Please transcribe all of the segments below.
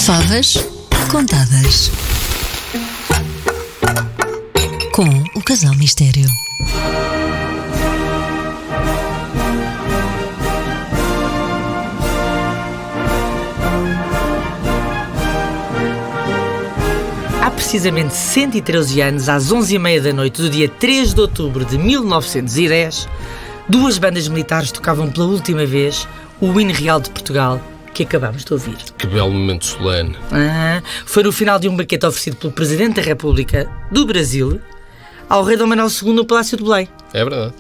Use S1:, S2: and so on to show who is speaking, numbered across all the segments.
S1: Favas contadas com o Casal Mistério.
S2: Há precisamente 113 anos, às 11h30 da noite do dia 3 de outubro de 1910, duas bandas militares tocavam pela última vez o hino real de Portugal, que acabámos de ouvir.
S3: Que belo momento solene.
S2: Foi no final de um banquete oferecido pelo Presidente da República do Brasil ao rei Dom Manuel II no Palácio de Belém.
S3: É verdade.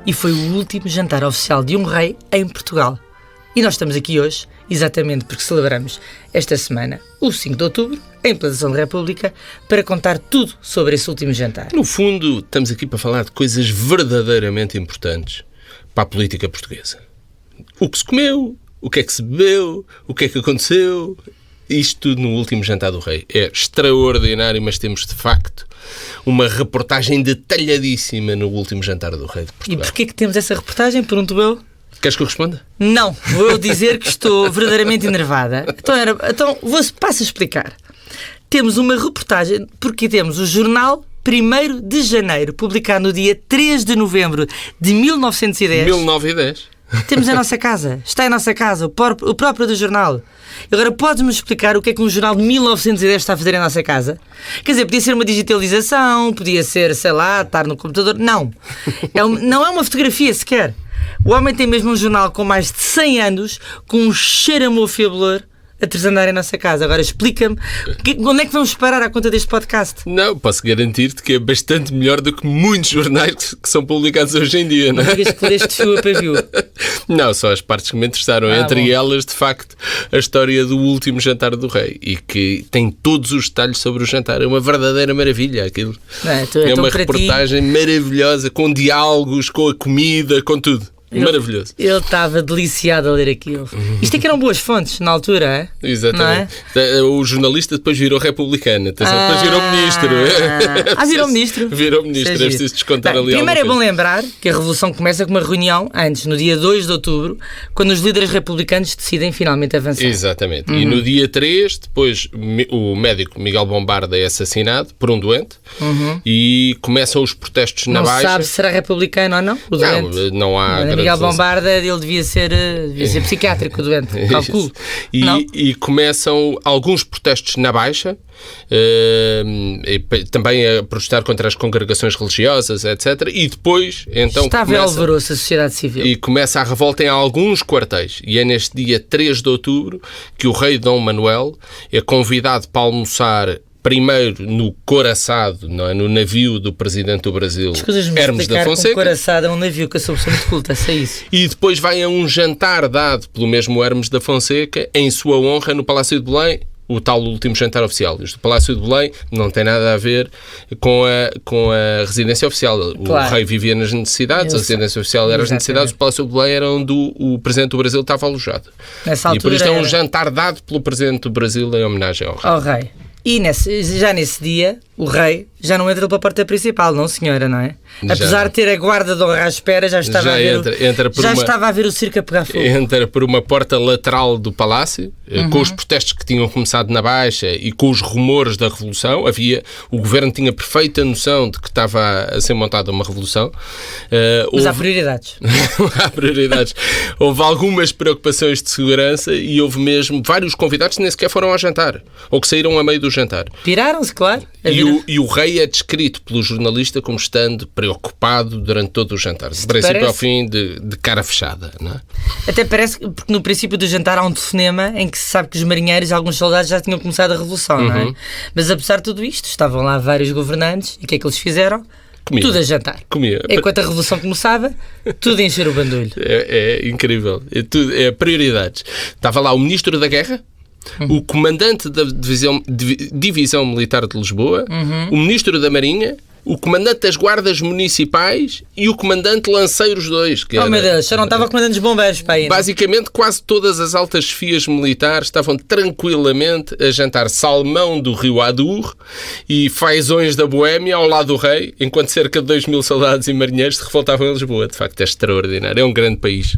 S2: E foi o último jantar oficial de um rei em Portugal. E nós estamos aqui hoje, exatamente porque celebramos esta semana, o 5 de outubro, a implantação da República, para contar tudo sobre esse último jantar.
S3: No fundo, estamos aqui para falar de coisas verdadeiramente importantes para a política portuguesa. O que se comeu, o que é que se bebeu, o que é que aconteceu. Isto tudo no último jantar do rei. É extraordinário, mas temos, de facto, uma reportagem detalhadíssima no último jantar do rei de Portugal.
S2: E porquê que temos essa reportagem? Pergunto eu.
S3: Queres que eu responda?
S2: Não, vou eu dizer que estou verdadeiramente enervada. Então passo a explicar. Temos uma reportagem, porque temos o jornal 1º de janeiro, publicado no dia 3 de novembro de 1910.
S3: 1910.
S2: Temos a nossa casa, está em nossa casa, o próprio do jornal. Agora, podes-me explicar o que é que um jornal de 1910 está a fazer em nossa casa? Quer dizer, podia ser uma digitalização, podia ser, sei lá, estar no computador. Não. Não é uma fotografia sequer. O homem tem mesmo um jornal com mais de 100 anos, com um cheiro a mofebolor, a desandar em nossa casa. Agora explica-me, onde é que vamos parar à conta deste podcast?
S3: Não, posso garantir-te que é bastante melhor do que muitos jornais que são publicados hoje em dia, não é?
S2: Não digas que leste fio a pavio.
S3: Não, só as partes que me interessaram. Entre elas, de facto, a história do último jantar do rei. E que tem todos os detalhes sobre o jantar. É uma verdadeira maravilha aquilo. É uma reportagem maravilhosa, com diálogos, com a comida, com tudo. Maravilhoso.
S2: Ele estava deliciado a ler aquilo. Isto é que eram boas fontes na altura, é?
S3: Exatamente. Não é? O jornalista depois virou republicano. Depois virou ministro.
S2: Virou ministro?
S3: Virou ministro. É preciso descontar ali.
S2: Primeiro é bom lembrar que a Revolução começa com uma reunião antes, no dia 2 de outubro, quando os líderes republicanos decidem finalmente avançar.
S3: Exatamente. E no dia 3, depois o médico Miguel Bombarda é assassinado por um doente e começam os protestos na Baixa.
S2: Não sabe se será republicano ou não? O doente?
S3: Não há.
S2: Miguel Bombarda, ele devia ser psiquiátrico, doente, calculo.
S3: E começam alguns protestos na Baixa, também a protestar contra as congregações religiosas, etc. E depois, então,
S2: estava em alvoroço a sociedade civil.
S3: E começa a revolta em alguns quartéis. E é neste dia 3 de outubro que o rei Dom Manuel é convidado para almoçar primeiro no couraçado, não é? No navio do Presidente do Brasil, Hermes da Fonseca.
S2: O couraçado é um navio que eu sou muito culta, sei isso.
S3: E depois vai a um jantar dado pelo mesmo Hermes da Fonseca, em sua honra, no Palácio de Belém, o tal último jantar oficial. O Palácio de Belém não tem nada a ver com a residência oficial. Claro. O rei vivia nas necessidades, a residência oficial era as necessidades, o Palácio de Belém era onde o Presidente do Brasil estava alojado.
S2: Nessa altura
S3: e por isto é um jantar dado pelo Presidente do Brasil em homenagem ao rei.
S2: E já nesse dia, o rei já não entra pela porta principal, não senhora, não é? Apesar de ter a guarda de honra à espera, já estava a ver o circo a pegar fogo.
S3: Entra por uma porta lateral do palácio, com os protestos que tinham começado na Baixa e com os rumores da revolução. O governo tinha perfeita noção de que estava a ser montada uma revolução.
S2: Mas há prioridades.
S3: Há prioridades. Houve algumas preocupações de segurança e houve mesmo vários convidados que nem sequer foram ao jantar, ou que saíram a meio do jantar.
S2: Piraram-se, claro.
S3: E o rei é descrito pelo jornalista como estando preocupado durante todo o jantar. De princípio ao fim, de cara fechada. Não é?
S2: Até parece que, porque no princípio do jantar há um telefonema em que se sabe que os marinheiros e alguns soldados já tinham começado a revolução, não é? Mas apesar de tudo isto, estavam lá vários governantes e o que é que eles fizeram? Comia. Tudo a jantar.
S3: Comia.
S2: Enquanto a revolução começava, tudo a encher o bandulho.
S3: É incrível. É prioridades. Estava lá o ministro da Guerra, o comandante da Divisão Militar de Lisboa, o Ministro da Marinha o comandante das guardas municipais e o comandante Lanceiros 2. Que
S2: Oh
S3: era,
S2: meu Deus, já não estava comandante dos bombeiros para aí.
S3: basicamente, quase todas as altas chefias militares estavam tranquilamente a jantar salmão do rio Adour e fazões da Boémia ao lado do rei, enquanto cerca de 2.000 soldados e marinheiros se revoltavam em Lisboa. De facto, é extraordinário. É um grande país.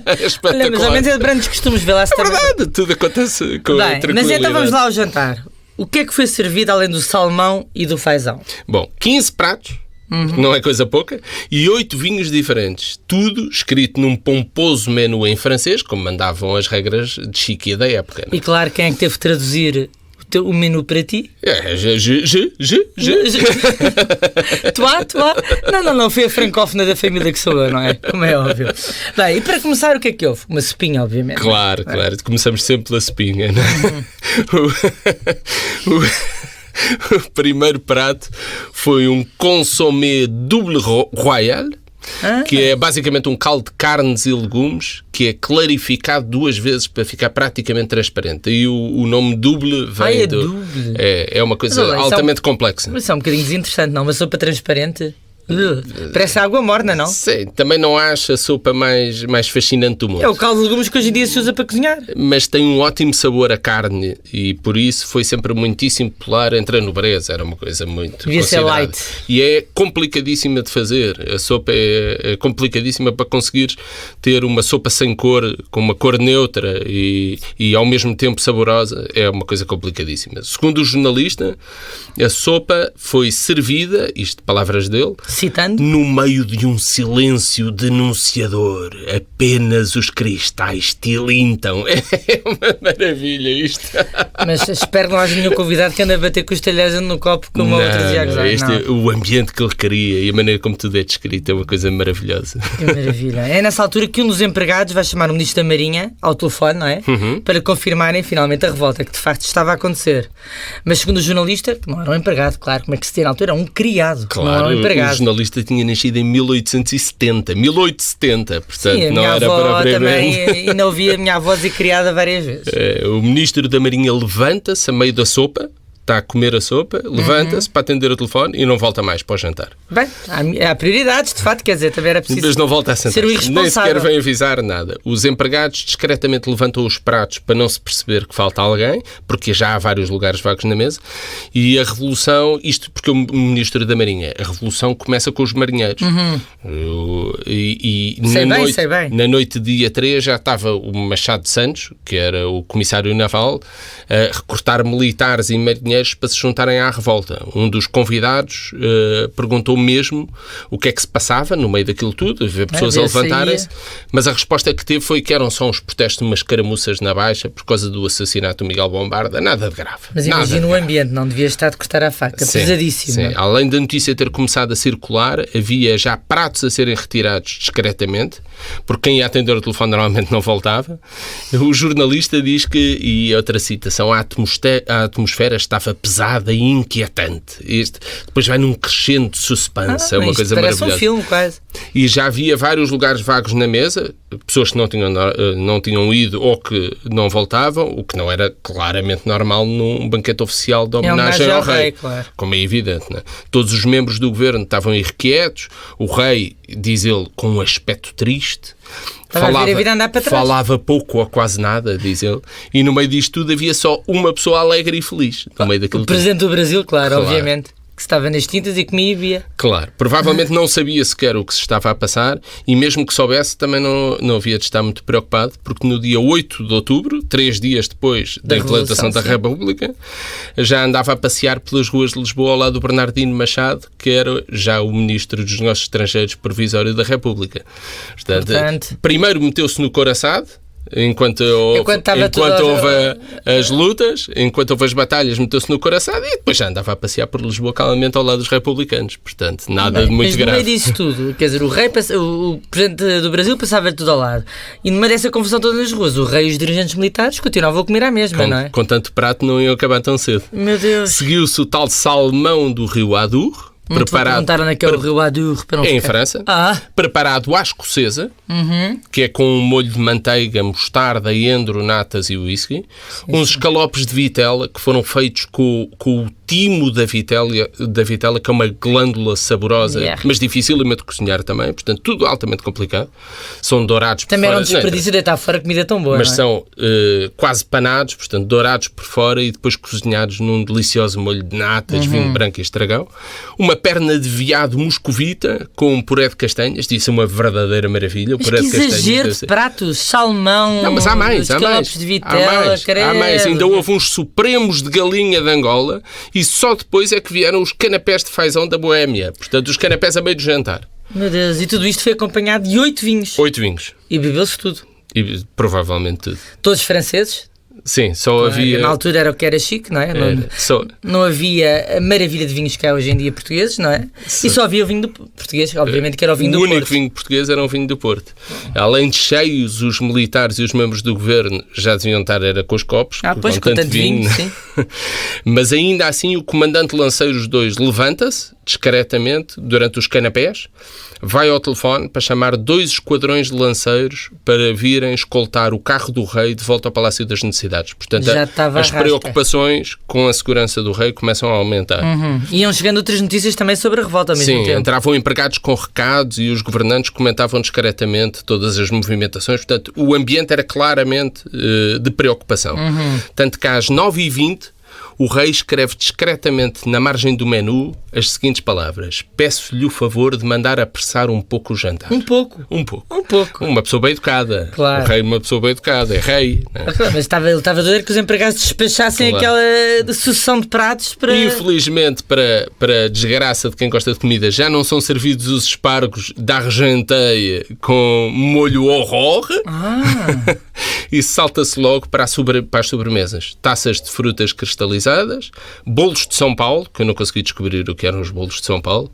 S3: É espetacular.
S2: Olha, mas ao menos é de grandes costumes, vê lá se
S3: É verdade, tudo acontece com
S2: Bem, mas
S3: tranquilidade.
S2: então vamos lá ao jantar. O que é que foi servido além do salmão e do fazão?
S3: Bom, 15 pratos, não é coisa pouca, e 8 vinhos diferentes. Tudo escrito num pomposo menu em francês, como mandavam as regras de chiquia da época.
S2: E claro, quem é que teve de traduzir o menu para ti?
S3: É,
S2: Toi? Não, foi a francófona da família que sou eu, não é? Como é óbvio. Bem, e para começar, o que é que houve? Uma sopinha, obviamente.
S3: Claro. Começamos sempre pela sopinha, não é? O primeiro prato foi um consommé double royal, que é basicamente um caldo de carnes e legumes que é clarificado 2 vezes para ficar praticamente transparente. E o nome double vem
S2: é
S3: do...
S2: double.
S3: É uma coisa
S2: Mas olha,
S3: altamente complexa.
S2: Mas é um bocadinho desinteressante, não? Uma sopa transparente. Parece água morna, não?
S3: Sim, também não acho a sopa mais fascinante do mundo.
S2: É o caldo de legumes que hoje em dia se usa para cozinhar.
S3: Mas tem um ótimo sabor a carne e por isso foi sempre muitíssimo popular entre a nobreza. Era uma coisa muito
S2: Devia ser
S3: considerada.
S2: light.
S3: E é complicadíssima de fazer. A sopa é complicadíssima para conseguires ter uma sopa sem cor, com uma cor neutra e ao mesmo tempo saborosa. É uma coisa complicadíssima. Segundo o jornalista, a sopa foi servida, isto de palavras dele,
S2: Citando?
S3: no meio de um silêncio denunciador. Apenas os cristais tilintam. É uma maravilha isto.
S2: Mas espero que não haja nenhum convidado que ande a bater com os talheres no copo como outros e a gozar.
S3: este é o ambiente que ele queria e a maneira como tudo é descrito é uma coisa maravilhosa.
S2: Que maravilha. É nessa altura que um dos empregados vai chamar o Ministro da Marinha ao telefone, não é? Para confirmarem finalmente a revolta que de facto estava a acontecer. Mas segundo o jornalista, que não era um empregado, claro, como é que se tinha na altura? Era um criado, que não era um
S3: O
S2: empregado.
S3: jornalista tinha nascido em 1870. 1870, portanto
S2: Sim, a
S3: não
S2: minha
S3: era
S2: avó
S3: para
S2: também, ainda ouvi a minha avó dizer criada várias vezes.
S3: O Ministro da Marinha levanta-se a meio da sopa, está a comer a sopa, levanta-se para atender o telefone e não volta mais para o jantar.
S2: Bem, há prioridades, de facto, quer dizer, também era preciso
S3: Mas não volta a sentar.
S2: ser o
S3: Nem
S2: irresponsável.
S3: sequer vem avisar nada. Os empregados discretamente levantam os pratos para não se perceber que falta alguém, porque já há vários lugares vagos na mesa. E a revolução, isto porque o Ministro da Marinha, a revolução começa com os marinheiros.
S2: Sei bem.
S3: Na noite de dia 3 já estava o Machado de Santos, que era o comissário naval, a recrutar militares e marinheiros para se juntarem à revolta. Um dos convidados perguntou mesmo o que é que se passava no meio daquilo tudo, ver pessoas a levantarem-se, mas a resposta que teve foi que eram só uns protestos, umas caramuças na Baixa por causa do assassinato do Miguel Bombarda, nada de grave.
S2: Mas
S3: nada
S2: imagina
S3: de
S2: o
S3: grave.
S2: ambiente, não devia estar de cortar a faca, pesadíssimo.
S3: Sim. Além da notícia ter começado a circular, havia já pratos a serem retirados discretamente, porque quem ia atender o telefone normalmente não voltava. O jornalista diz que, e outra citação, a atmosfera estava pesada e inquietante. Depois vai num crescendo de suspense, é uma
S2: isto
S3: coisa
S2: parece
S3: maravilhosa.
S2: um filme, quase.
S3: E já havia vários lugares vagos na mesa, pessoas que não tinham ido ou que não voltavam, o que não era claramente normal num banquete oficial de homenagem ao rei.
S2: Claro.
S3: Como é evidente, não é? Todos os membros do governo estavam irrequietos, o rei, diz ele, com um aspecto triste,
S2: Estava a ver a vida andar para trás.
S3: falava pouco ou quase nada, diz ele, e no meio disto tudo havia só uma pessoa alegre e feliz. No meio daquilo
S2: O presidente do Brasil, claro,
S3: Claro.
S2: obviamente, que estava nas tintas e comia e bebia.
S3: Claro, provavelmente não sabia sequer o que se estava a passar e mesmo que soubesse também não havia de estar muito preocupado, porque no dia 8 de outubro, 3 dias depois da implantação da República, já andava a passear pelas ruas de Lisboa ao lado do Bernardino Machado, que era já o Ministro dos Negócios Estrangeiros Provisório da República. Portanto, primeiro meteu-se no couraçado, enquanto houve as lutas, enquanto houve as batalhas, meteu-se no coraçado e depois já andava a passear por Lisboa calmamente ao lado dos republicanos. Portanto, nada de muito
S2: mas
S3: grave.
S2: no meio disso tudo, quer dizer, o presidente do Brasil passava tudo ao lado. E no meio dessa confusão toda nas ruas, o rei e os dirigentes militares continuavam a comer à mesma, não é?
S3: Com tanto prato não iam acabar tão cedo.
S2: Meu Deus.
S3: Seguiu-se o tal salmão do rio Adour, preparado
S2: onde é o rio Adour para não
S3: em
S2: ficar.
S3: França,
S2: Ah.
S3: preparado à escocesa, que é com um molho de manteiga, mostarda, endro, natas e whisky. Uns escalopes de vitela que foram feitos com o timo da vitela, que é uma glândula saborosa, mas dificilmente de cozinhar também, portanto, tudo altamente complicado. São dourados
S2: também
S3: por fora.
S2: Também era um desperdício deitar fora comida tão boa,
S3: mas
S2: não é?
S3: são quase panados, portanto, dourados por fora e depois cozinhados num delicioso molho de natas, vinho branco e estragão. Uma perna de veado moscovita com um puré de castanhas, isso é uma verdadeira maravilha. O
S2: Mas
S3: puré
S2: que
S3: de castanhas,
S2: exagero de pratos, salmão,
S3: não, mas há mais,
S2: de vitela,
S3: há mais. Ainda houve uns supremos de galinha de Angola e só depois é que vieram os canapés de fazão da Boémia. Portanto, os canapés a meio do jantar.
S2: Meu Deus, e tudo isto foi acompanhado de 8 vinhos.
S3: 8 vinhos.
S2: E bebeu-se tudo.
S3: E provavelmente tudo.
S2: Todos franceses?
S3: Sim, só havia...
S2: Na altura era o que era chique, não é? Não havia a maravilha de vinhos que há hoje em dia portugueses, não é? Sim. E só havia o vinho português, obviamente que era o vinho do Porto.
S3: O único vinho português era o vinho do Porto. Além de cheios, os militares e os membros do governo já deviam estar com os copos.
S2: Pois, com tanto vinho, sim.
S3: Mas ainda assim o comandante Lanceiros II levanta-se, discretamente, durante os canapés, vai ao telefone para chamar 2 esquadrões de lanceiros para virem escoltar o carro do rei de volta ao Palácio das Necessidades. Portanto, as preocupações com a segurança do rei começam a aumentar.
S2: Iam chegando outras notícias também sobre a revolta ao mesmo tempo.
S3: Sim, entravam empregados com recados e os governantes comentavam discretamente todas as movimentações. Portanto, o ambiente era claramente de preocupação. Tanto que às 9h20 o rei escreve discretamente na margem do menu as seguintes palavras: peço-lhe o favor de mandar apressar um pouco o jantar.
S2: Um pouco.
S3: Uma pessoa bem educada.
S2: Claro.
S3: O rei é uma pessoa bem educada, é rei. Né?
S2: Mas ele estava doido que os empregados despachassem aquela sucessão de pratos para...
S3: Infelizmente, para a desgraça de quem gosta de comida, já não são servidos os espargos da Argenteia com molho horror. E salta-se logo para as sobremesas. Taças de frutas cristalizadas, bolos de São Paulo, que eu não consegui descobrir o que eram os bolos de São Paulo,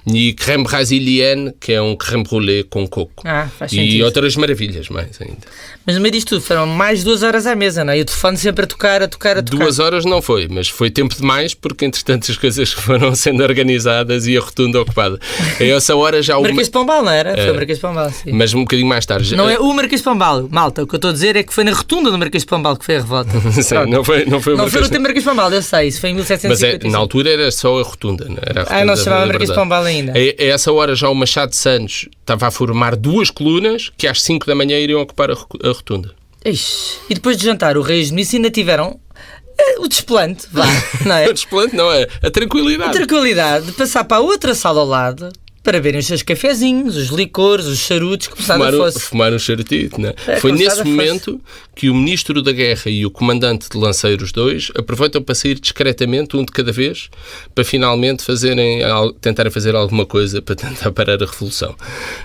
S3: e creme brasilienne, que é um creme brûlée com coco.
S2: Faz
S3: e
S2: sentido.
S3: outras maravilhas mais ainda.
S2: Mas no meio disto tudo foram mais 2 horas à mesa, não é? E o telefone sempre a tocar.
S3: 2 horas não foi, mas foi tempo demais, porque entretanto as coisas foram sendo organizadas e a rotunda ocupada. A essa hora já...
S2: Marquês de Pombal, não era? Foi o Marquês de Pombal, sim.
S3: Mas um bocadinho mais tarde.
S2: Não é o Marquês de Pombal, malta. O que eu estou a dizer é que foi na rotunda do Marquês de Pombal que foi a revolta.
S3: Sim, não foi o
S2: Não foi no
S3: Marquês
S2: tempo Marquês de Pombal, eu sei. Isso foi em 1755.
S3: Mas na altura era só a rotunda. Não era a rotunda
S2: não se chamava Marquês de Pombal ainda.
S3: A essa hora já o Machado de Santos estava a formar 2 colunas que às 5 da manhã iriam ocupar a rotunda.
S2: Ixi. E depois de jantar, o Rei e os Ministros ainda tiveram o desplante, não é?
S3: O desplante não é, a tranquilidade.
S2: A tranquilidade de passar para a outra sala ao lado para verem os seus cafezinhos, os licores, os charutos, que passada fosse.
S3: Fumar um charutito, não é? Foi nesse momento que o Ministro da Guerra e o Comandante de Lanceiros II aproveitam para sair discretamente, um de cada vez, para finalmente tentarem fazer alguma coisa para tentar parar a Revolução.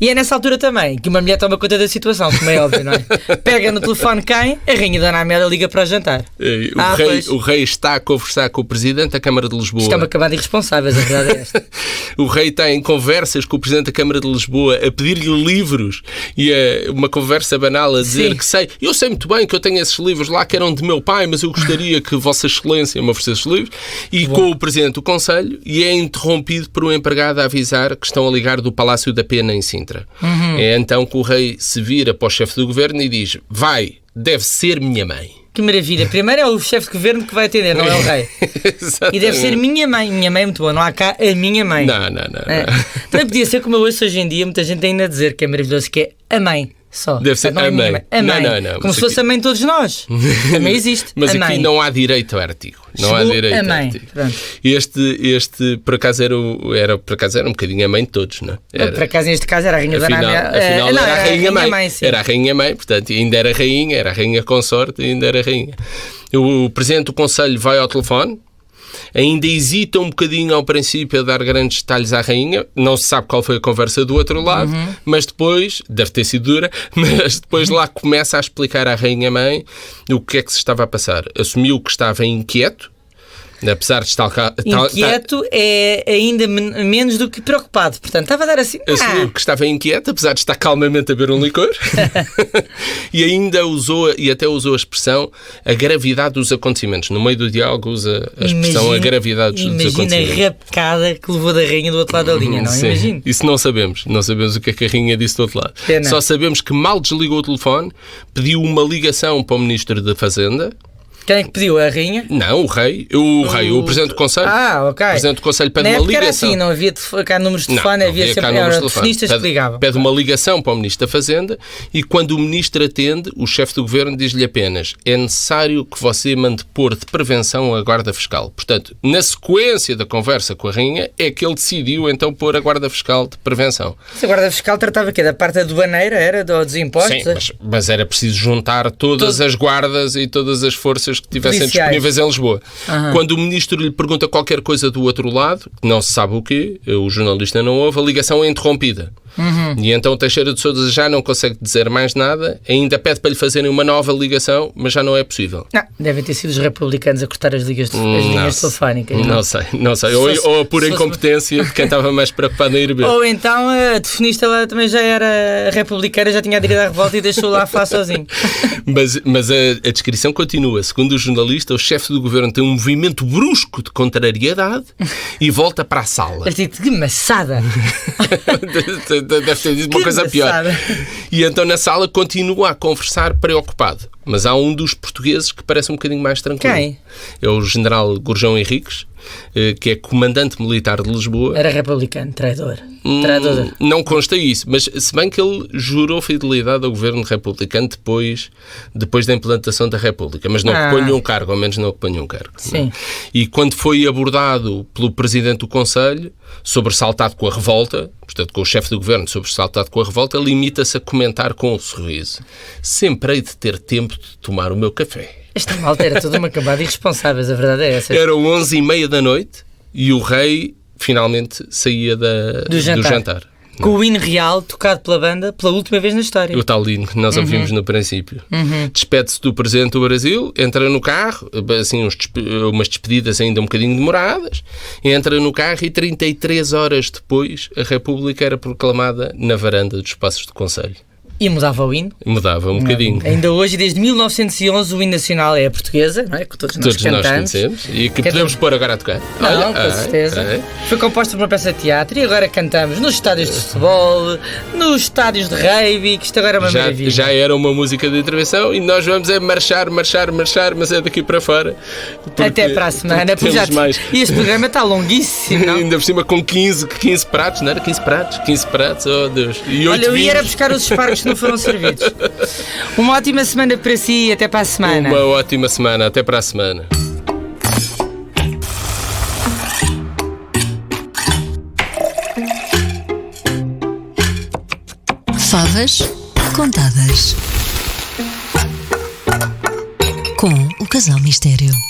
S2: E é nessa altura também que uma mulher toma conta da situação, como é óbvio, não é? Pega no telefone quem? A Rainha Dona Amélia liga para o jantar.
S3: O rei está a conversar com o Presidente da Câmara de Lisboa.
S2: Isto é uma camada de irresponsáveis, a verdade é esta.
S3: O rei está em conversa com o Presidente da Câmara de Lisboa a pedir-lhe livros e uma conversa banal a dizer eu sei muito bem que eu tenho esses livros lá que eram de meu pai, mas eu gostaria que Vossa Excelência me oferecesse os livros, e com o Presidente do Conselho, e é interrompido por um empregado a avisar que estão a ligar do Palácio da Pena em Sintra. É então que o rei se vira para o chefe do governo e diz: deve ser minha mãe.
S2: Que maravilha. Primeiro é o chefe de governo que vai atender, não é o rei. E deve ser minha mãe. Minha mãe é muito boa. Não há cá a minha mãe.
S3: Não.
S2: Também podia ser como eu ouço hoje em dia, muita gente ainda a dizer que é maravilhoso, que é a mãe. Só.
S3: Deve ser
S2: não é
S3: a mãe.
S2: A mãe.
S3: Não.
S2: Como se fosse a mãe de todos nós. Também existe.
S3: Mas
S2: a
S3: aqui
S2: mãe.
S3: não há direito ao artigo. Não há direito
S2: a mãe.
S3: ao artigo. Este por acaso era um bocadinho a mãe de todos, não é?
S2: Por acaso neste caso era a Rainha Dona Amélia.
S3: Afinal era a Rainha Mãe.
S2: Sim.
S3: Era a Rainha Mãe, portanto, ainda era a Rainha consorte, ainda era Rainha. O Presidente do Conselho vai ao telefone. Ainda hesita um bocadinho ao princípio a dar grandes detalhes à rainha. Não se sabe qual foi a conversa do outro lado, mas depois, deve ter sido dura, mas depois lá começa a explicar à rainha-mãe o que é que se estava a passar. Assumiu que estava inquieto, apesar de estar...
S2: Inquieto é ainda menos do que preocupado. Portanto, estava a dar assim...
S3: Assumiu que estava inquieto, apesar de estar calmamente a beber um licor. E ainda usou a expressão a gravidade dos acontecimentos. No meio do diálogo usa a expressão a gravidade dos acontecimentos.
S2: Imagina a rapcada que levou da rainha do outro lado da linha, não? Imagino.
S3: Isso não sabemos. Não sabemos o que é que a rainha disse do outro lado. Só sabemos que mal desligou o telefone, pediu uma ligação para o Ministro da Fazenda
S2: Quem é que pediu? A rainha?
S3: Não, o rei. O presidente do Conselho.
S2: Ok.
S3: O presidente do Conselho pede
S2: Na
S3: uma
S2: época era
S3: ligação.
S2: assim, não havia cá números de telefone, havia
S3: cá
S2: sempre
S3: números de
S2: telefonistas que ligavam.
S3: Pede uma ligação para o Ministro da Fazenda e quando o Ministro atende, o chefe do Governo diz-lhe apenas: é necessário que você mande pôr de prevenção a Guarda Fiscal. Portanto, na sequência da conversa com a rainha, é que ele decidiu então pôr a Guarda Fiscal de prevenção.
S2: Se a Guarda Fiscal tratava aqui da parte aduaneira, era dos impostos?
S3: Sim, mas era preciso juntar todas as guardas e todas as forças que tivessem
S2: Policiais.
S3: disponíveis em Lisboa. Quando o Ministro lhe pergunta qualquer coisa do outro lado, não se sabe o quê, o jornalista não ouve, a ligação é interrompida. E então Teixeira de Sousa já não consegue dizer mais nada, ainda pede para lhe fazerem uma nova ligação, mas já não é possível.
S2: Não, devem ter sido os republicanos a cortar as linhas telefónicas.
S3: Não sei. Ou a pura incompetência de quem estava mais preocupado em ir ver.
S2: Ou então a telefonista lá também já era republicana, já tinha aderido à revolta e deixou lá a falar sozinho.
S3: Mas a descrição continua. Segundo o jornalista, o chefe do governo tem um movimento brusco de contrariedade e volta para a sala.
S2: Ele disse, que maçada!
S3: Deve ter dito uma coisa pior. E então na sala continua a conversar preocupado. Mas há um dos portugueses que parece um bocadinho mais tranquilo.
S2: Quem?
S3: É o general Gurjão Henriques, que é comandante militar de Lisboa.
S2: Era republicano, traidor.
S3: Não consta isso, mas se bem que ele jurou fidelidade ao governo republicano depois da implantação da República, mas não ocupou nenhum cargo, ao menos não ocupou nenhum cargo.
S2: Sim.
S3: E quando foi abordado pelo Presidente do Conselho, sobressaltado com a revolta, portanto com o chefe do governo sobressaltado com a revolta, limita-se a comentar com um sorriso: sempre hei de ter tempo de tomar o meu café.
S2: Esta malta era toda uma cambada de irresponsáveis, a verdade é essa.
S3: Eram 11h30 da noite e o rei finalmente saía do jantar.
S2: Com o hino real tocado pela banda pela última vez na história.
S3: O tal hino que nós ouvimos no princípio. Despede-se do Presidente do Brasil, entra no carro, assim umas despedidas ainda um bocadinho demoradas, entra no carro e 33 horas depois a República era proclamada na varanda dos Passos do Conselho.
S2: E mudava o hino?
S3: Mudava um bocadinho.
S2: Ainda hoje, desde 1911, o hino nacional é a portuguesa, não é? Que todos nós
S3: conhecemos e que podemos pôr agora a tocar.
S2: Não, com certeza. Foi composta por uma peça de teatro e agora cantamos nos estádios de futebol, nos estádios de rugby, que isto agora é uma maravilha.
S3: Já era uma música de intervenção e nós vamos marchar, mas é daqui para fora.
S2: Até para a semana.
S3: Mais.
S2: E este programa está longuíssimo, não?
S3: Ainda por cima com 15 pratos, não era? 15 pratos, oh Deus. E 8
S2: Olha, eu ia
S3: vinhos.
S2: buscar os espargos que não foram servidos. Uma ótima semana para si e até para a semana.
S3: Uma ótima semana, até para a semana.
S1: Favas contadas com o Casal Mistério.